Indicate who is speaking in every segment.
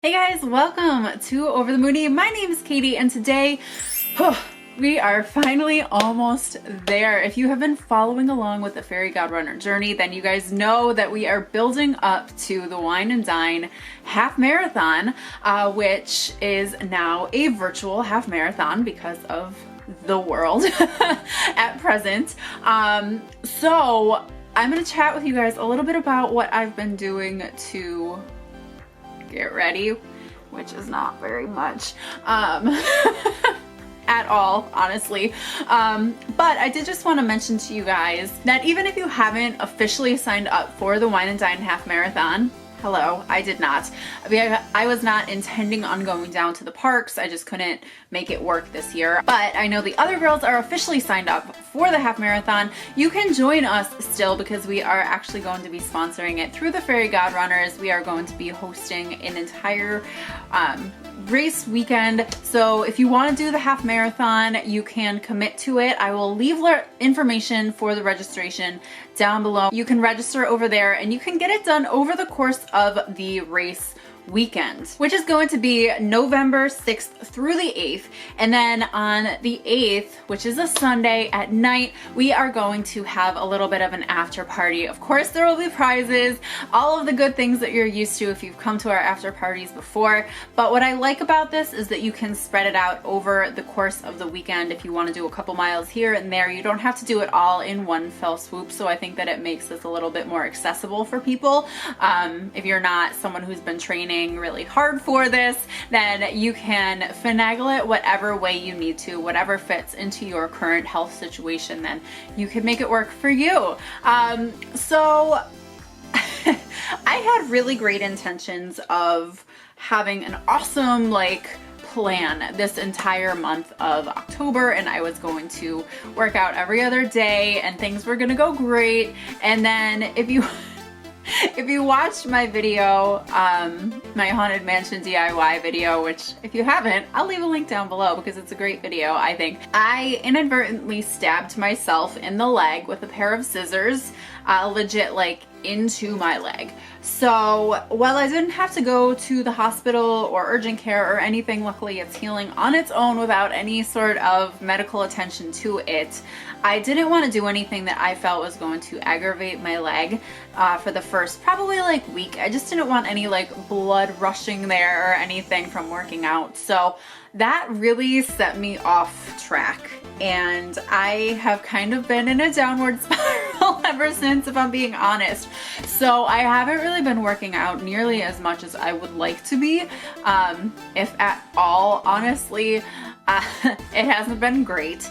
Speaker 1: Hey guys, welcome to Over the Moony. My name is Katie and today we are finally almost there. If you have been following along with the Fairy Godrunner journey, then you guys know that we are building up to the Wine Dine half marathon, which is now a virtual half marathon because of the world at present. So I'm going to chat with you guys a little bit about what I've been doing to get ready, which is not very much at all, honestly. But I did just want to mention to you guys that even if you haven't officially signed up for the Wine Dine half marathon, hello, I did not. I was not intending on going down to the parks. I just couldn't make it work this year. But I know the other girls are officially signed up for the half marathon. You can join us still because we are actually going to be sponsoring it through the Fairy Godrunners. We are going to be hosting an entire race weekend. So if you want to do the half marathon, you can commit to it. I will leave information for the registration down below. You can register over there and you can get it done over the course of the race weekend, which is going to be November 6th through the 8th. And then on the 8th, which is a Sunday at night, we are going to have a little bit of an after party. Of course, there will be prizes, all of the good things that you're used to if you've come to our after parties before. But what I like about this is that you can spread it out over the course of the weekend. If you want to do a couple miles here and there, you don't have to do it all in one fell swoop. So I think that it makes this a little bit more accessible for people. If you're not someone who's been training really hard for this, then you can finagle it whatever way you need to, whatever fits into your current health situation, then you can make it work for you. So I had really great intentions of having an awesome plan this entire month of October, and I was going to work out every other day and things were gonna go great. And then if you watched my video, my Haunted Mansion DIY video, which if you haven't, I'll leave a link down below because it's a great video, I think. I inadvertently stabbed myself in the leg with a pair of scissors, legit into my leg. So while I didn't have to go to the hospital or urgent care or anything, luckily it's healing on its own without any sort of medical attention to it. I didn't want to do anything that I felt was going to aggravate my leg for the first probably week. I just didn't want any blood rushing there or anything from working out. So that really set me off track, and I have kind of been in a downward spiral ever since, if I'm being honest. So I haven't really been working out nearly as much as I would like to be, if at all, honestly. It hasn't been great,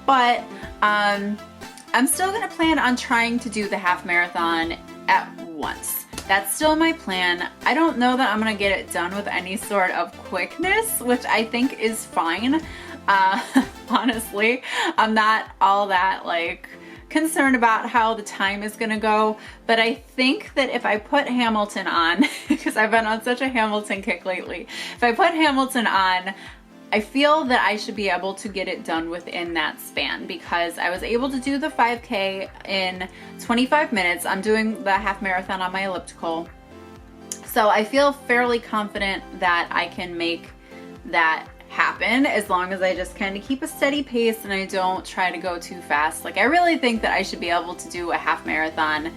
Speaker 1: but I'm still gonna plan on trying to do the half marathon at once. That's still my plan. I don't know that I'm gonna get it done with any sort of quickness, which I think is fine. Honestly, I'm not all that concerned about how the time is gonna go, but I think that if I put Hamilton on, because I've been on such a Hamilton kick lately, if I put Hamilton on, I feel that I should be able to get it done within that span, because I was able to do the 5K in 25 minutes. I'm doing the half marathon on my elliptical. So I feel fairly confident that I can make that happen as long as I just kind of keep a steady pace and I don't try to go too fast. I really think that I should be able to do a half marathon,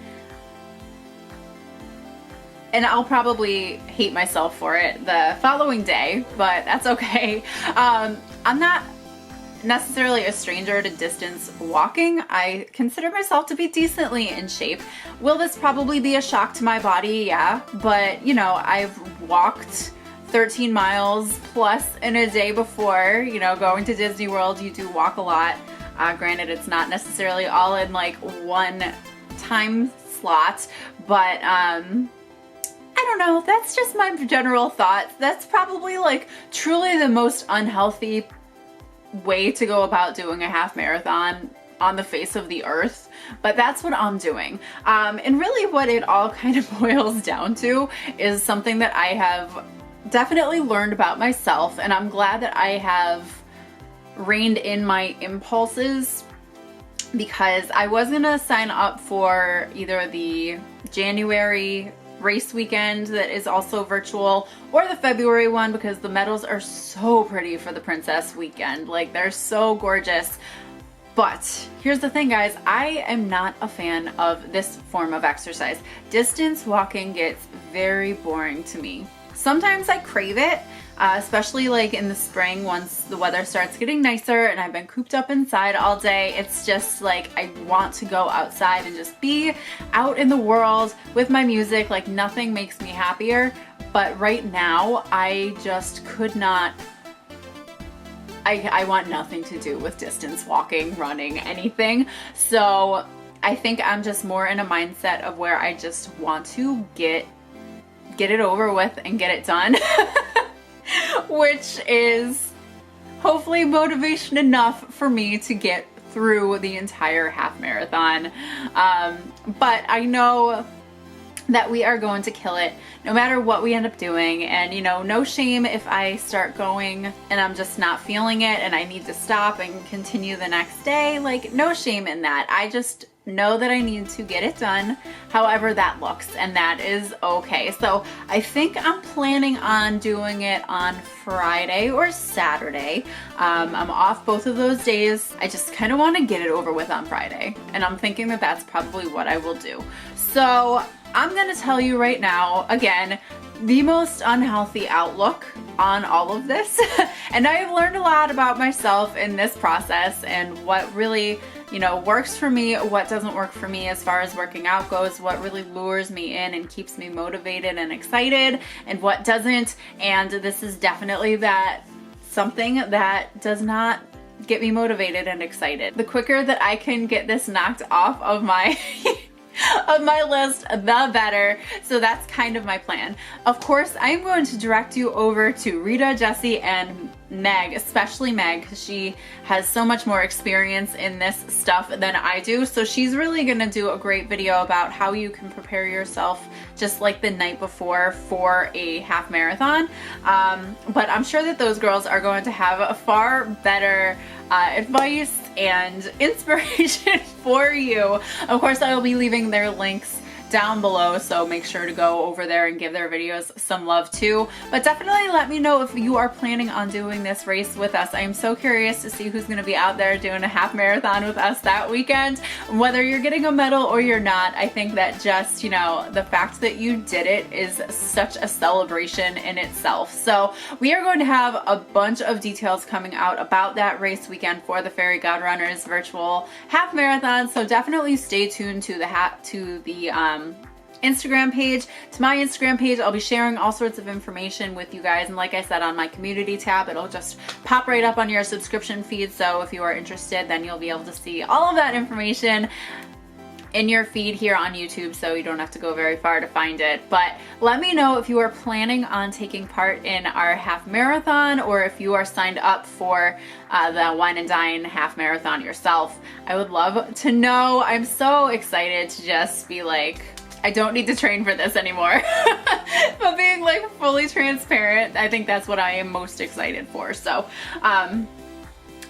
Speaker 1: and I'll probably hate myself for it the following day, but that's okay. I'm not necessarily a stranger to distance walking. I consider myself to be decently in shape. Will this probably be a shock to my body? Yeah, but I've walked 13 miles plus in a day before. Going to Disney World, you do walk a lot. Granted, it's not necessarily all in one time slot, but I don't know, that's just my general thoughts. That's probably truly the most unhealthy way to go about doing a half marathon on the face of the earth, but that's what I'm doing. And really what it all kind of boils down to is something that I have definitely learned about myself, and I'm glad that I have reined in my impulses, because I was gonna sign up for either the January race weekend that is also virtual, or the February one, because the medals are so pretty for the princess weekend. Like, they're so gorgeous. But here's the thing, guys, I am not a fan of this form of exercise. Distance walking gets very boring to me. Sometimes I crave it, especially like in the spring once the weather starts getting nicer and I've been cooped up inside all day. It's just like I want to go outside and just be out in the world with my music. Like, nothing makes me happier. But right now I just could not. I want nothing to do with distance walking, running, anything. So I think I'm just more in a mindset of where I just want to get it over with and get it done. Which is hopefully motivation enough for me to get through the entire half marathon. But I know that we are going to kill it no matter what we end up doing. And you know, no shame if I start going and I'm just not feeling it and I need to stop and continue the next day. Like, no shame in that. I just know that I need to get it done however that looks, and that is okay. So I think I'm planning on doing it on Friday or Saturday. I'm off both of those days. I just kind of want to get it over with on Friday, and I'm thinking that that's probably what I will do. So I'm gonna tell you right now, again, the most unhealthy outlook on all of this. And I have learned a lot about myself in this process and what really, you know, works for me, what doesn't work for me as far as working out goes, what really lures me in and keeps me motivated and excited, and what doesn't. And this is definitely something that does not get me motivated and excited. The quicker that I can get this knocked off of my list, the better. So that's kind of my plan. Of course, I'm going to direct you over to Rita, Jessie, and Meg, especially Meg, because she has so much more experience in this stuff than I do. So she's really gonna do a great video about how you can prepare yourself just like the night before for a half marathon. But I'm sure that those girls are going to have a far better advice and inspiration for you. Of course, I will be leaving their links down below, so make sure to go over there and give their videos some love too. But definitely let me know if you are planning on doing this race with us. I am so curious to see who's going to be out there doing a half marathon with us that weekend. Whether you're getting a medal or you're not, I think that just, you know, the fact that you did it is such a celebration in itself. So we are going to have a bunch of details coming out about that race weekend for the Fairy Godrunners virtual half marathon. So definitely stay tuned to the Instagram page, to my Instagram page. I'll be sharing all sorts of information with you guys, and like I said, on my community tab, it'll just pop right up on your subscription feed. So if you are interested, then you'll be able to see all of that information in your feed here on YouTube, so you don't have to go very far to find it. But let me know if you are planning on taking part in our half marathon, or if you are signed up for the Wine and Dine half marathon yourself. I would love to know. I'm so excited to just be like, I don't need to train for this anymore. But being like fully transparent, I think that's what I am most excited for. So, all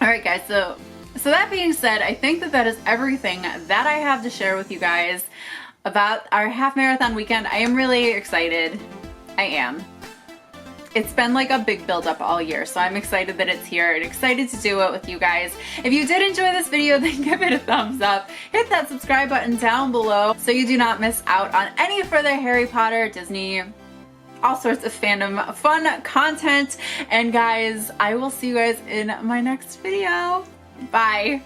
Speaker 1: right guys, so that being said, I think that is everything that I have to share with you guys about our half marathon weekend. I am really excited. I am. It's been like a big build-up all year, so I'm excited that it's here and excited to do it with you guys. If you did enjoy this video, then give it a thumbs up. Hit that subscribe button down below so you do not miss out on any further Harry Potter, Disney, all sorts of fandom fun content. And guys, I will see you guys in my next video. Bye.